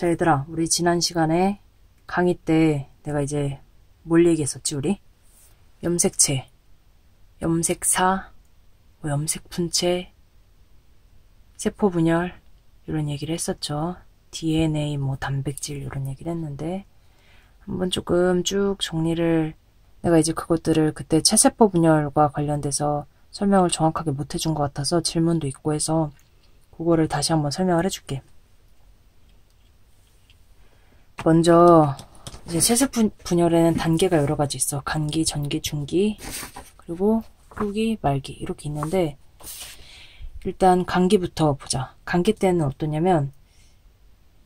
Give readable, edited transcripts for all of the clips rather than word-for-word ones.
자, 얘들아, 우리 지난 시간에 강의 때 내가 이제 뭘 얘기했었지, 우리? 염색체, 염색사, 염색분체, 세포분열, 이런 얘기를 했었죠. DNA, 단백질, 이런 얘기를 했는데, 한번 조금 쭉 정리를, 내가 이제 그것들을 그때 체세포분열과 관련돼서 설명을 정확하게 못 해준 것 같아서 질문도 있고 해서, 그거를 다시 한번 설명을 해줄게. 먼저 이제 체세포분열에는 단계가 여러 가지 있어. 간기, 전기, 중기, 그리고 후기, 말기 이렇게 있는데 일단 간기부터 보자. 간기 때는 어떠냐면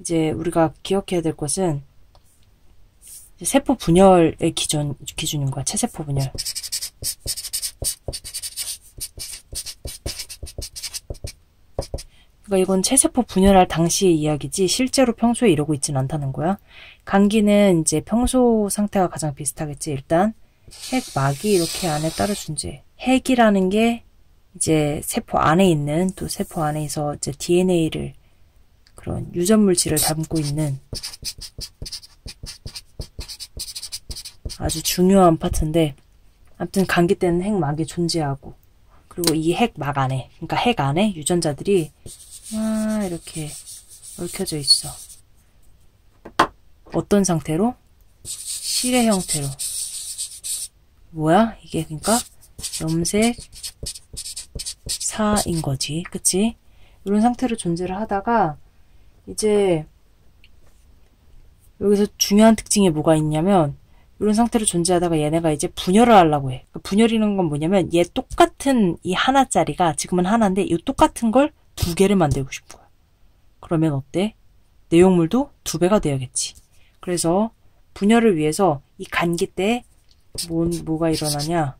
이제 우리가 기억해야 될 것은 세포 분열의 기준인 거야. 체세포 분열. 그러니까 이건 체세포 분열할 당시의 이야기지 실제로 평소에 이러고 있진 않다는 거야. 간기는 이제 평소 상태가 가장 비슷하겠지. 일단 핵, 막이 이렇게 안에 따로 존재해. 핵이라는 게 이제 세포 안에 있는, 또 세포 안에서 이제 DNA를 그런 유전 물질을 담고 있는 아주 중요한 파트인데, 아무튼 간기 때는 핵, 막이 존재하고, 그리고 이 핵, 막 안에, 그러니까 핵 안에 유전자들이 이렇게 얽혀져 있어. 어떤 상태로? 실의 형태로. 뭐야? 이게 그러니까 염색사인 거지. 그치? 이런 상태로 존재를 하다가 이제 여기서 중요한 특징이 뭐가 있냐면 이런 상태로 존재하다가 얘네가 이제 분열을 하려고 해. 분열이라는 건 뭐냐면 얘 똑같은 이 하나짜리가 지금은 하나인데 이 똑같은 걸 두 개를 만들고 싶은 거야. 그러면 어때? 내용물도 두 배가 돼야겠지. 그래서 분열을 위해서 이 간기 때 뭐가 일어나냐?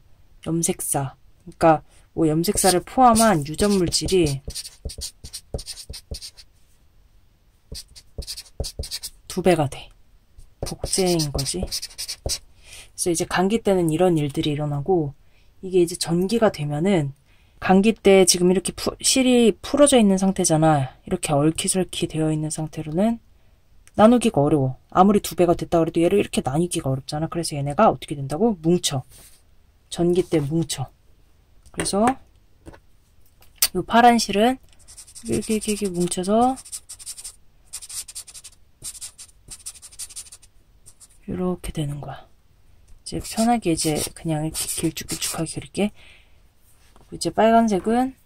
염색사. 그러니까 염색사를 포함한 유전 물질이 두 배가 돼. 복제인 거지. 그래서 이제 간기 때는 이런 일들이 일어나고 이게 이제 전기가 되면은 간기 때 지금 이렇게 실이 풀어져 있는 상태잖아. 이렇게 얽히설키 되어 있는 상태로는 나누기가 어려워. 아무리 두 배가 됐다 그래도 얘를 이렇게 나누기가 어렵잖아. 그래서 얘네가 어떻게 된다고? 뭉쳐. 전기 때 뭉쳐. 그래서 이 파란 실은 이렇게 뭉쳐서 이렇게 되는 거야. 이제 편하게 이제 그냥 이렇게 길쭉길쭉하게 그릴게. 이제 빨간색은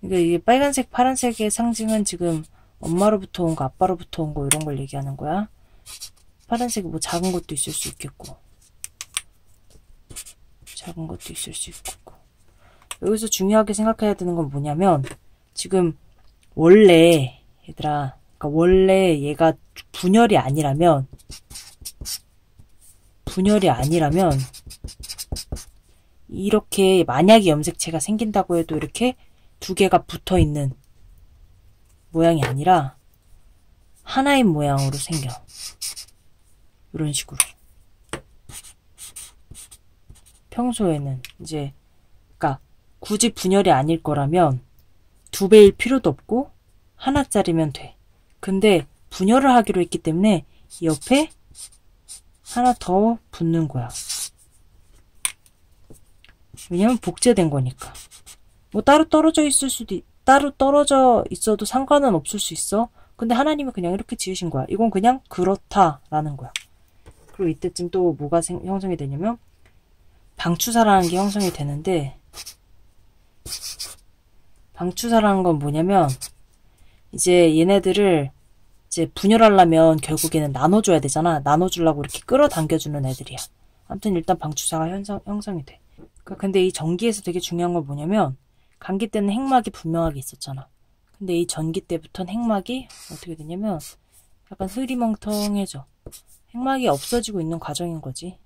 이게 빨간색, 파란색의 상징은 지금 엄마로부터 온 거, 아빠로부터 온 거 이런 걸 얘기하는 거야. 파란색이 작은 것도 있을 수 있겠고 작은 것도 있을 수 있겠고. 여기서 중요하게 생각해야 되는 건 뭐냐면 지금 원래 얘들아, 그러니까 원래 얘가 분열이 아니라면 이렇게 만약에 염색체가 생긴다고 해도 이렇게 두 개가 붙어 있는 모양이 아니라 하나인 모양으로 생겨. 이런 식으로. 평소에는 이제 그러니까 굳이 분열이 아닐 거라면 두 배일 필요도 없고 하나짜리면 돼. 근데 분열을 하기로 했기 때문에 옆에 하나 더 붙는 거야. 왜냐면 복제된 거니까. 따로 떨어져 있어도 상관은 없을 수 있어. 근데 하나님이 그냥 이렇게 지으신 거야. 이건 그냥 그렇다라는 거야. 그리고 이때쯤 또 뭐가 형성이 되냐면 방추사라는 게 형성이 되는데, 방추사라는 건 뭐냐면 이제 얘네들을 이제 분열하려면 결국에는 나눠줘야 되잖아. 나눠주려고 이렇게 끌어당겨주는 애들이야. 아무튼 일단 방추사가 형성이 돼. 근데 이 전기에서 되게 중요한 건 뭐냐면 간기 때는 핵막이 분명하게 있었잖아. 근데 이 전기 때부터는 핵막이 어떻게 되냐면 약간 흐리멍텅해져. 핵막이 없어지고 있는 과정인 거지.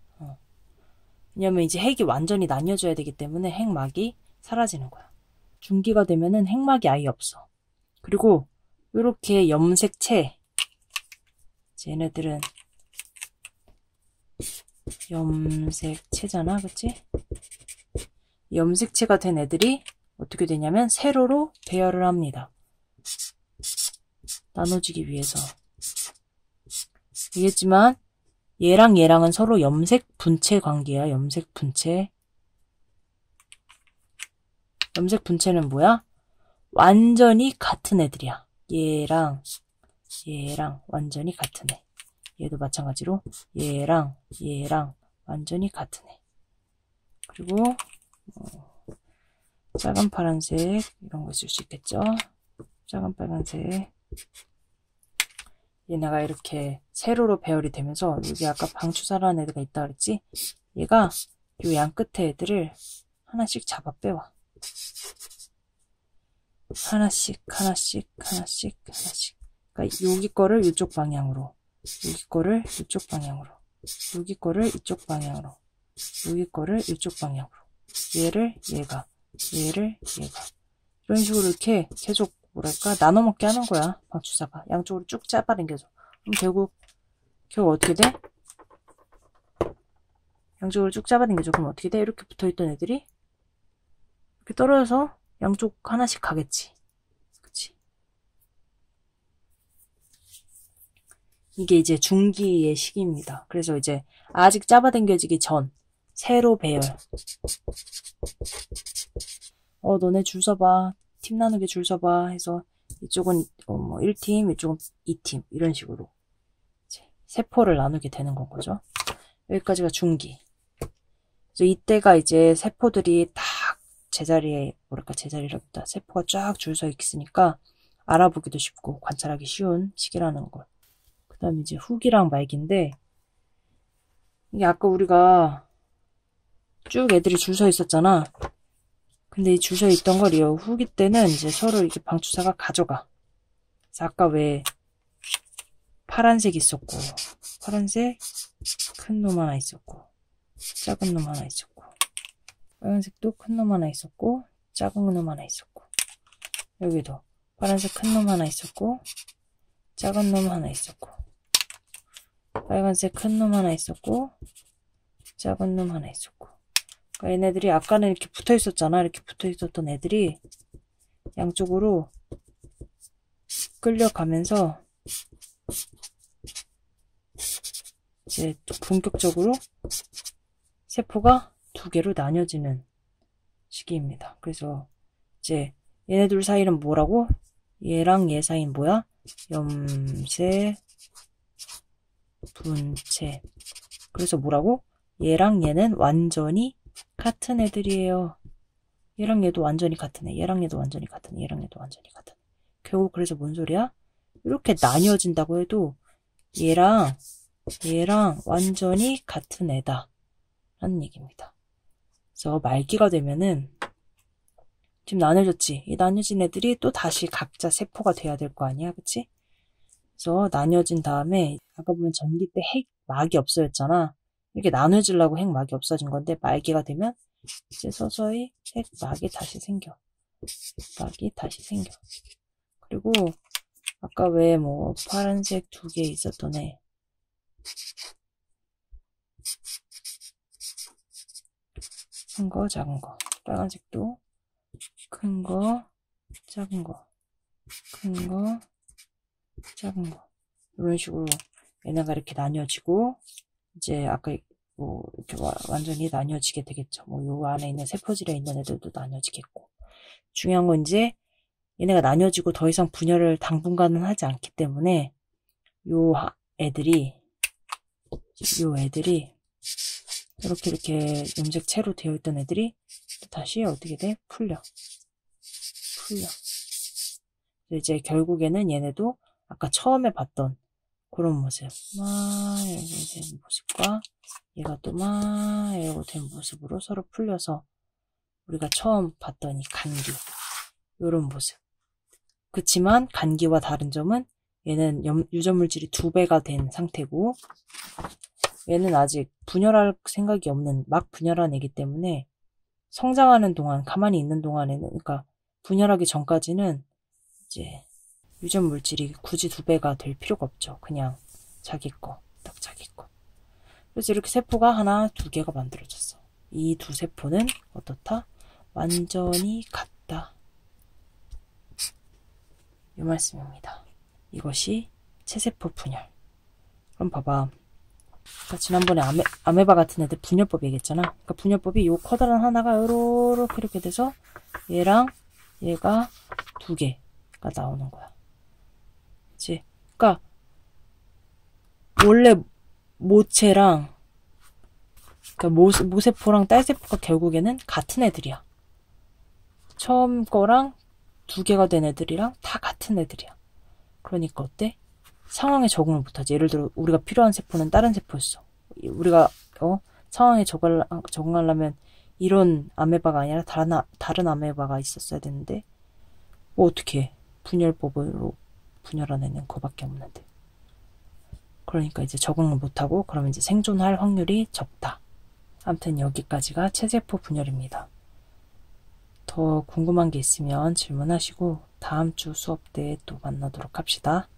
왜냐면 이제 핵이 완전히 나뉘어져야 되기 때문에 핵막이 사라지는 거야. 중기가 되면은 핵막이 아예 없어. 그리고 이렇게 염색체, 얘네들은 염색체잖아, 그치? 염색체가 된 애들이 어떻게 되냐면 세로로 배열을 합니다. 나눠지기 위해서. 알겠지만 얘랑 얘랑은 서로 염색 분체 관계야. 염색 분체. 염색 분체는 뭐야? 완전히 같은 애들이야. 얘랑 완전히 같은 애. 얘도 마찬가지로 얘랑 완전히 같은 애. 그리고 작은 파란색 이런 거 쓸 수 있겠죠. 작은 빨간색. 얘네가 이렇게 세로로 배열이 되면서 여기 아까 방추사라는 애가 있다 그랬지? 얘가 요 양 끝에 애들을 하나씩 잡아 빼와. 하나씩. 그러니까 여기 거를 이쪽 방향으로, 여기 거를 이쪽 방향으로, 여기 거를 이쪽 방향으로, 여기 거를 이쪽 방향으로, 얘를 얘가, 얘를 얘가. 이런 식으로 이렇게 계속 뭐랄까 나눠 먹게 하는 거야. 방추사가 양쪽으로 쭉 잡아당겨줘. 그럼 결국 어떻게 돼? 양쪽으로 쭉 잡아당겨줘. 그럼 어떻게 돼? 이렇게 붙어있던 애들이 이렇게 떨어져서 양쪽 하나씩 가겠지. 그치? 이게 이제 중기의 시기입니다. 그래서 이제 아직 잡아당겨지기 전 세로 배열. 너네 줄 서봐. 팀 나누게 줄 서봐 해서 이쪽은 뭐 1팀, 이쪽은 2팀 이런 식으로 이제 세포를 나누게 되는 건 거죠. 여기까지가 중기. 그래서 이때가 이제 세포들이 딱 제자리에 제자리라기보다 세포가 쫙 줄 서 있으니까 알아보기도 쉽고 관찰하기 쉬운 시기라는 걸. 그 다음에 이제 후기랑 말기인데, 이게 아까 우리가 쭉 애들이 줄 서 있었잖아. 근데 이 줄 서 있던 걸 이 후기 때는 이제 서로 이렇게 방추사가 가져가. 그래서 아까 왜 파란색 있었고, 파란색 큰 놈 하나 있었고, 작은 놈 하나 있었고, 빨간색도 큰 놈 하나 있었고, 작은 놈 하나 있었고, 여기도 파란색 큰 놈 하나 있었고, 작은 놈 하나 있었고, 빨간색 큰 놈 하나 있었고, 작은 놈 하나 있었고. 그러니까 얘네들이 아까는 이렇게 붙어 있었잖아. 이렇게 붙어 있었던 애들이 양쪽으로 끌려가면서 이제 본격적으로 세포가 두 개로 나뉘어지는 시기입니다. 그래서 이제 얘네들 사이는 뭐라고? 얘랑 얘 사이는 뭐야? 염색 분체. 그래서 뭐라고? 얘랑 얘는 완전히 같은 애들이에요. 얘랑 얘도 완전히 같은 애, 얘랑 얘도 완전히 같은 애, 얘랑 얘도 완전히 같은 애. 결국 그래서 뭔 소리야? 이렇게 나뉘어진다고 해도 얘랑 완전히 같은 애다 라는 얘기입니다. 그래서 말기가 되면은 지금 나뉘어졌지? 이 나뉘어진 애들이 또 다시 각자 세포가 돼야 될 거 아니야, 그치? 그래서 나뉘어진 다음에 아까 보면 전기 때 핵 막이 없어졌잖아. 이렇게 나눠지려고 핵 막이 없어진 건데, 말기가 되면 이제 서서히 핵 막이 다시 생겨. 막이 다시 생겨. 그리고 아까 왜 뭐 파란색 2개 있었던 애, 큰 거, 작은 거. 빨간색도 큰 거, 작은 거, 큰 거, 작은 거. 이런 식으로 얘네가 이렇게 나뉘어지고, 이제 아까 뭐 이렇게 완전히 나뉘어지게 되겠죠. 뭐 요 안에 있는 세포질에 있는 애들도 나뉘어지겠고. 중요한 건 이제 얘네가 나뉘어지고 더 이상 분열을 당분간은 하지 않기 때문에 요 애들이 이렇게 염색체로 되어 있던 애들이 또 다시 어떻게 돼? 풀려. 이제 결국에는 얘네도 아까 처음에 봤던 그런 모습, 이렇게 된 모습과 얘가 또 이러고 된 모습으로 서로 풀려서 우리가 처음 봤던 이 간기, 요런 모습. 그치만 간기와 다른 점은 얘는 유전물질이 2배가 된 상태고, 얘는 아직 분열할 생각이 없는 막 분열한 애기 때문에 성장하는 동안, 가만히 있는 동안에는, 그러니까 분열하기 전까지는 이제 유전물질이 굳이 2배가 될 필요가 없죠. 그냥 자기 거, 딱 자기 거. 그래서 이렇게 세포가 하나, 2개가 만들어졌어. 이 두 세포는 어떻다? 완전히 같다. 이 말씀입니다. 이것이 체세포 분열. 그럼 봐봐. 그러니까 지난번에 아메바 같은 애들 분열법 얘기했잖아. 그러니까 분열법이 요 커다란 하나가 이렇게 돼서 얘랑 얘가 두 개가 나오는 거야. 그치? 그러니까 원래 모체랑 그러니까 모세포랑 딸세포가 결국에는 같은 애들이야. 처음 거랑 두 개가 된 애들이랑 다 같은 애들이야. 그러니까 어때? 상황에 적응을 못하지. 예를 들어 우리가 필요한 세포는 다른 세포였어. 우리가 상황에 적응하려면 이런 아메바가 아니라 다른 아메바가 있었어야 되는데 뭐 어떻게 해? 분열법으로 분열한 애는 그거밖에 없는데. 그러니까 이제 적응을 못하고 그러면 이제 생존할 확률이 적다. 아무튼 여기까지가 체세포 분열입니다. 더 궁금한 게 있으면 질문하시고 다음 주 수업 때 또 만나도록 합시다.